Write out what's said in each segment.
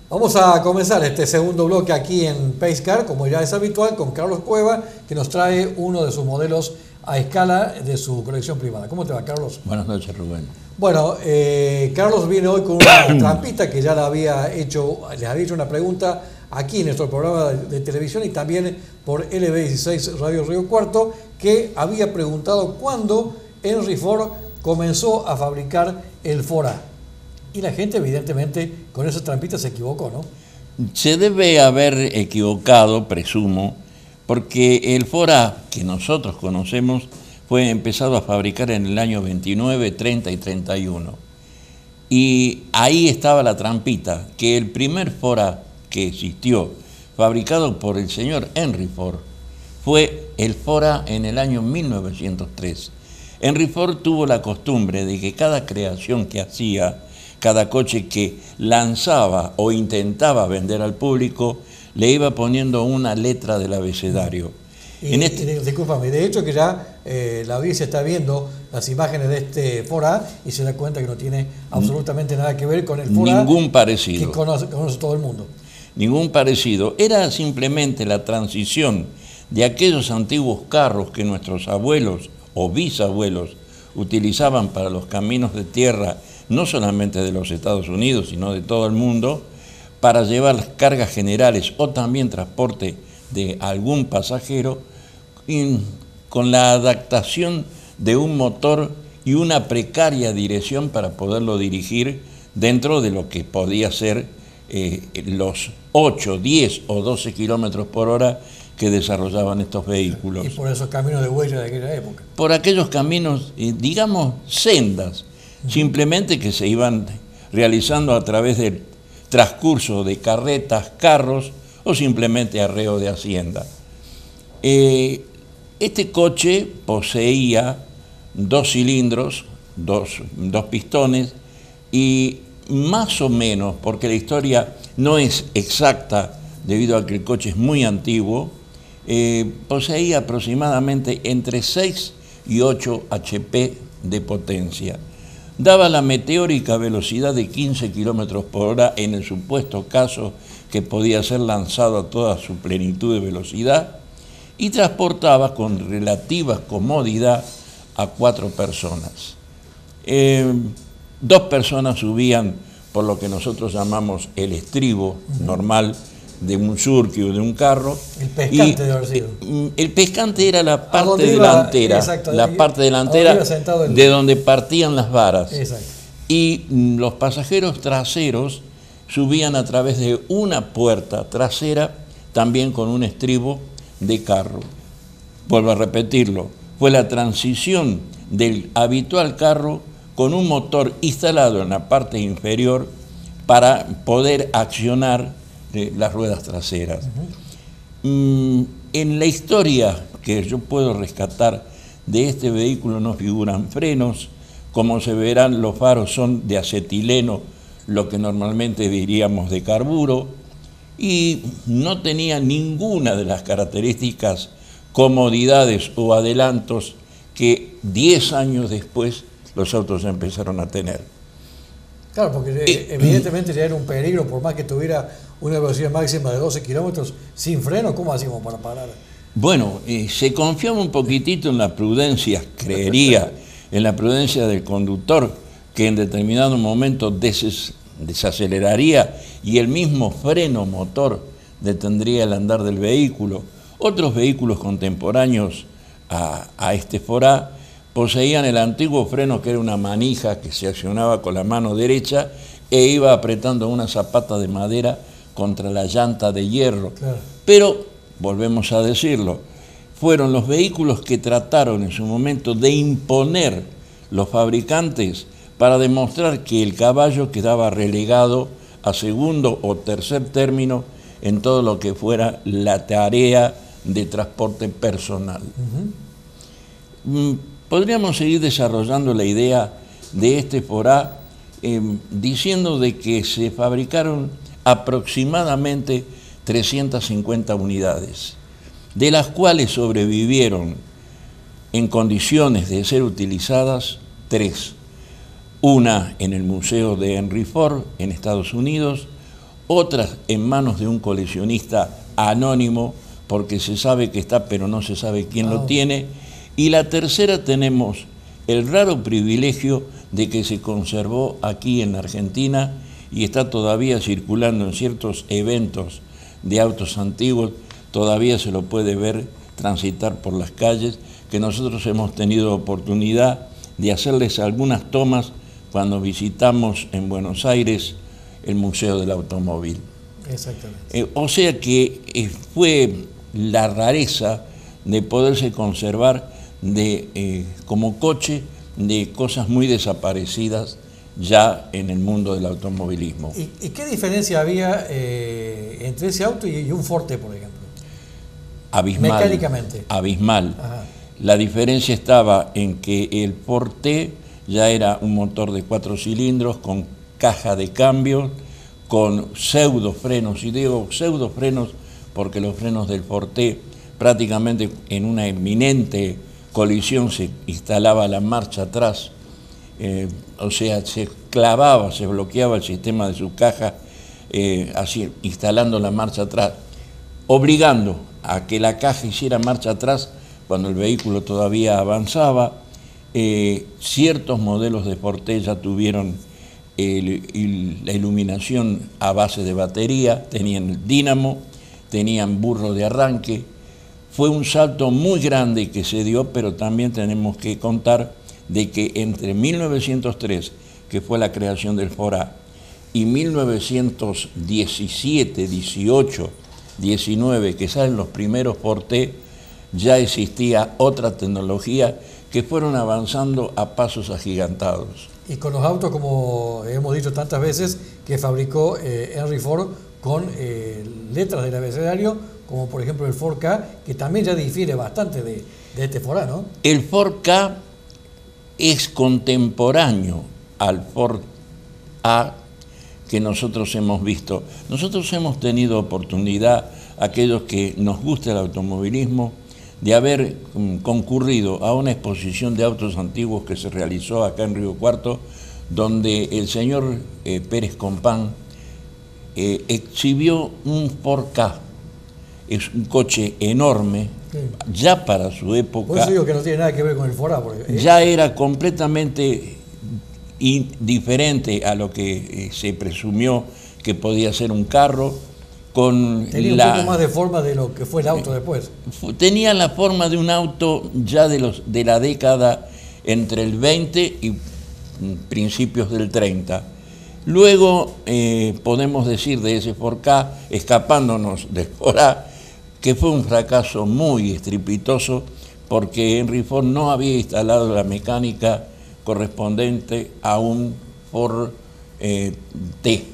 Vamos a comenzar este segundo bloque aquí en Pacecar, como ya es habitual, con Carlos Cueva, que nos trae uno de sus modelos a escala de su colección privada. ¿Cómo te va, Carlos? Buenas noches, Rubén. Bueno, Carlos viene hoy con una trampita que ya les había hecho una pregunta aquí en nuestro programa de televisión y también por LB16 Radio Río Cuarto, que había preguntado cuándo Henry Ford comenzó a fabricar el Ford A. Y la gente, evidentemente, con esa trampita se equivocó, ¿no? Se debe haber equivocado, presumo, porque el Ford A que nosotros conocemos fue empezado a fabricar en el año 29, 30 y 31. Y ahí estaba la trampita, que el primer Ford A que existió, fabricado por el señor Henry Ford, fue el Ford A en el año 1903. Henry Ford tuvo la costumbre de que cada creación que hacía, cada coche que lanzaba o intentaba vender al público, le iba poniendo una letra del abecedario. Discúlpame, de hecho que ya la audiencia está viendo las imágenes de este Ford A y se da cuenta que no tiene absolutamente nada que ver con el Ford Ningún A parecido. Que conoce todo el mundo. Ningún parecido. Era simplemente la transición de aquellos antiguos carros que nuestros abuelos o bisabuelos utilizaban para los caminos de tierra, no solamente de los Estados Unidos, sino de todo el mundo, para llevar las cargas generales o también transporte de algún pasajero, con la adaptación de un motor y una precaria dirección para poderlo dirigir dentro de lo que podía ser los 8, 10 o 12 kilómetros por hora que desarrollaban estos vehículos. Y por esos caminos de huella de aquella época. Por aquellos caminos, digamos, sendas, simplemente que se iban realizando a través del transcurso de carretas, carros o simplemente arreo de hacienda. Este coche poseía 2 cilindros, dos pistones y más o menos, porque la historia no es exacta debido a que el coche es muy antiguo, poseía aproximadamente entre 6 y 8 HP de potencia. Daba la meteórica velocidad de 15 kilómetros por hora en el supuesto caso que podía ser lanzado a toda su plenitud de velocidad y transportaba con relativa comodidad a 4 personas. 2 personas subían por lo que nosotros llamamos el estribo normal de un surqui o de un carro. El pescante debe haber sido. El pescante era la parte delantera, de donde partían las varas. Exacto. Y los pasajeros traseros subían a través de una puerta trasera, también con un estribo de carro. Vuelvo a repetirlo, fue la transición del habitual carro con un motor instalado en la parte inferior para poder accionar las ruedas traseras. En la historia que yo puedo rescatar de este vehículo no figuran frenos. Como se verán, los faros son de acetileno, lo que normalmente diríamos de carburo, y no tenía ninguna de las características, comodidades o adelantos que 10 años después los autos empezaron a tener. Claro, porque evidentemente ya era un peligro, por más que tuviera una velocidad máxima de 12 kilómetros sin freno. ¿Cómo hacíamos para parar? Bueno, se confiaba un poquitito en la prudencia, creería, en la prudencia del conductor, que en determinado momento desaceleraría y el mismo freno motor detendría el andar del vehículo. Otros vehículos contemporáneos a este Ford A poseían el antiguo freno, que era una manija que se accionaba con la mano derecha e iba apretando una zapata de madera contra la llanta de hierro. Claro. Pero, volvemos a decirlo, fueron los vehículos que trataron en su momento de imponer los fabricantes para demostrar que el caballo quedaba relegado a segundo o tercer término en todo lo que fuera la tarea de transporte personal. Podríamos seguir desarrollando la idea de este Ford A diciendo de que se fabricaron aproximadamente 350 unidades, de las cuales sobrevivieron en condiciones de ser utilizadas 3. Una en el Museo de Henry Ford en Estados Unidos, otras en manos de un coleccionista anónimo, porque se sabe que está, pero no se sabe quién lo tiene. Y la tercera, tenemos el raro privilegio de que se conservó aquí en Argentina y está todavía circulando en ciertos eventos de autos antiguos, todavía se lo puede ver transitar por las calles, que nosotros hemos tenido oportunidad de hacerles algunas tomas cuando visitamos en Buenos Aires el Museo del Automóvil. Exactamente. O sea que fue la rareza de poderse conservar como coche de cosas muy desaparecidas ya en el mundo del automovilismo. ¿Y qué diferencia había entre ese auto y un Forte, por ejemplo? Abismal. Mecánicamente. Abismal. Ajá. La diferencia estaba en que el Forte ya era un motor de 4 cilindros con caja de cambio, con pseudo frenos, y digo pseudo frenos porque los frenos del Forte prácticamente en una inminente colisión se instalaba la marcha atrás, o sea, se clavaba, se bloqueaba el sistema de su caja, así instalando la marcha atrás, obligando a que la caja hiciera marcha atrás cuando el vehículo todavía avanzaba. Ciertos modelos de Forte ya tuvieron la iluminación a base de batería, tenían el dínamo, tenían burro de arranque. Fue un salto muy grande que se dio, pero también tenemos que contar de que entre 1903, que fue la creación del Ford-A, y 1917, 18, 19, que salen los primeros Forte, ya existía otra tecnología que fueron avanzando a pasos agigantados. Y con los autos, como hemos dicho tantas veces, que fabricó Henry Ford con letras del abecedario, como por ejemplo el Ford Ka, que también ya difiere bastante de este Ford A, ¿no? El Ford Ka es contemporáneo al Ford A que nosotros hemos visto. Nosotros hemos tenido oportunidad, aquellos que nos gusta el automovilismo, de haber concurrido a una exposición de autos antiguos que se realizó acá en Río Cuarto, donde el señor Pérez Compán exhibió un Ford Ka. Es un coche enorme, sí, ya para su época. Por eso digo que no tiene nada que ver con el Ford A. Porque, ya era completamente diferente a lo que se presumió que podía ser un carro. Tenía un poco más de forma de lo que fue el auto después. Tenía la forma de un auto ya de la década entre el 20 y principios del 30. Luego podemos decir de ese Ford Ka, escapándonos del Ford A, que fue un fracaso muy estrepitoso porque Henry Ford no había instalado la mecánica correspondiente a un Ford T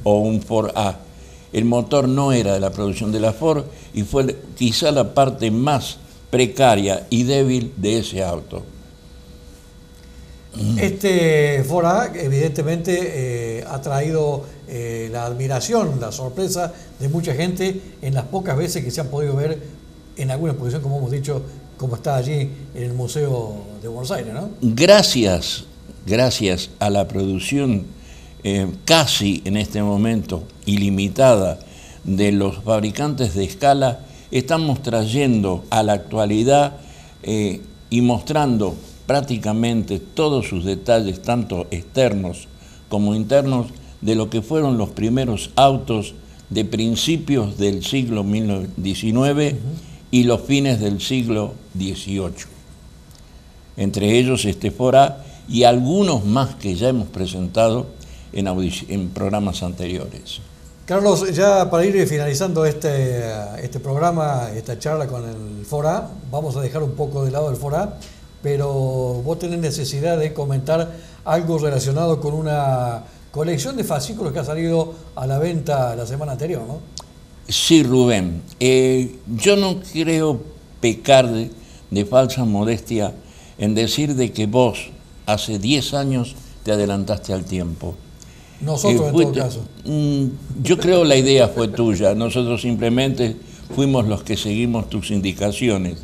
o un Ford A. El motor no era de la producción de la Ford y fue quizá la parte más precaria y débil de ese auto. Este Ford A evidentemente ha traído la admiración, la sorpresa de mucha gente en las pocas veces que se han podido ver en alguna exposición, como hemos dicho, como está allí en el Museo de Buenos Aires, ¿no? Gracias a la producción casi en este momento ilimitada de los fabricantes de escala, estamos trayendo a la actualidad y mostrando prácticamente todos sus detalles, tanto externos como internos, de lo que fueron los primeros autos de principios del siglo XIX y los fines del siglo XVIII. Entre ellos este Ford A y algunos más que ya hemos presentado en programas anteriores. Carlos, ya para ir finalizando este programa, esta charla con el Ford A, vamos a dejar un poco de lado el Ford A, pero vos tenés necesidad de comentar algo relacionado con una colección de fascículos que ha salido a la venta la semana anterior, ¿no? Sí, Rubén. Yo no creo pecar de falsa modestia en decir de que vos hace 10 años te adelantaste al tiempo. Nosotros en todo caso. Yo creo la idea fue tuya, nosotros simplemente fuimos los que seguimos tus indicaciones.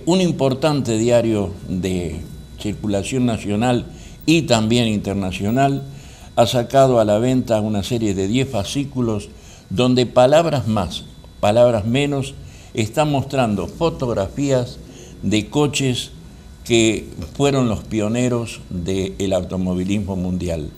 Un importante diario de circulación nacional y también internacional ha sacado a la venta una serie de 10 fascículos donde palabras más, palabras menos, están mostrando fotografías de coches que fueron los pioneros del automovilismo mundial.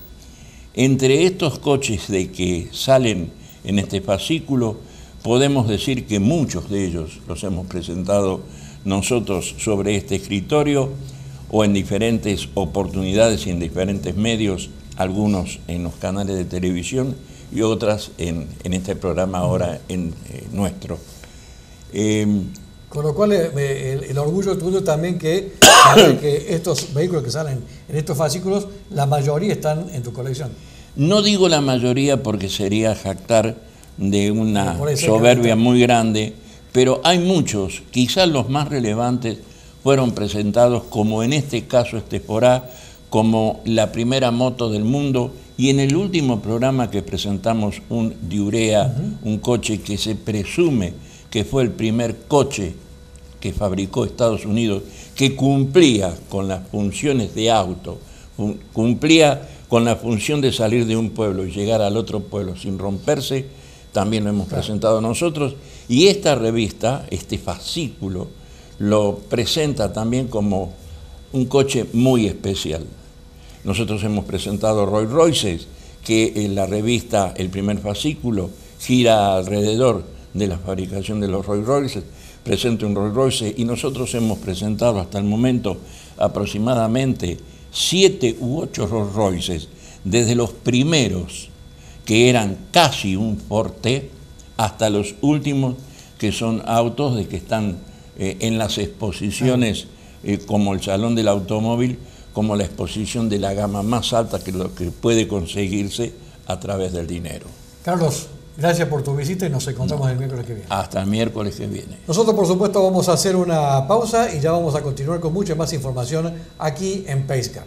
Entre estos coches de que salen en este fascículo, podemos decir que muchos de ellos los hemos presentado nosotros sobre este escritorio o en diferentes oportunidades y en diferentes medios, algunos en los canales de televisión y otras en este programa ahora nuestro. Con lo cual el orgullo tuyo también que estos vehículos que salen en estos fascículos, la mayoría están en tu colección. No digo la mayoría porque sería jactar de una soberbia muy grande, pero hay muchos, quizás los más relevantes fueron presentados, como en este caso este Forá, como la primera moto del mundo, y en el último programa que presentamos un Diurea, un coche que se presume que fue el primer coche que fabricó Estados Unidos, que cumplía con las funciones de auto, cumplía con la función de salir de un pueblo y llegar al otro pueblo sin romperse, también lo hemos presentado nosotros, y esta revista, este fascículo, lo presenta también como un coche muy especial. Nosotros hemos presentado Rolls Royces, que en la revista, el primer fascículo, gira alrededor de la fabricación de los Rolls Royces, presenta un Rolls Royce, y nosotros hemos presentado hasta el momento aproximadamente 7 u 8 Rolls Royces, desde los primeros que eran casi un Forte hasta los últimos que son autos de que están en las exposiciones como el Salón del Automóvil, como la exposición de la gama más alta que lo que puede conseguirse a través del dinero. Carlos, gracias por tu visita y nos encontramos el miércoles que viene. Hasta el miércoles que viene. Nosotros, por supuesto, vamos a hacer una pausa y ya vamos a continuar con mucha más información aquí en Pacecar.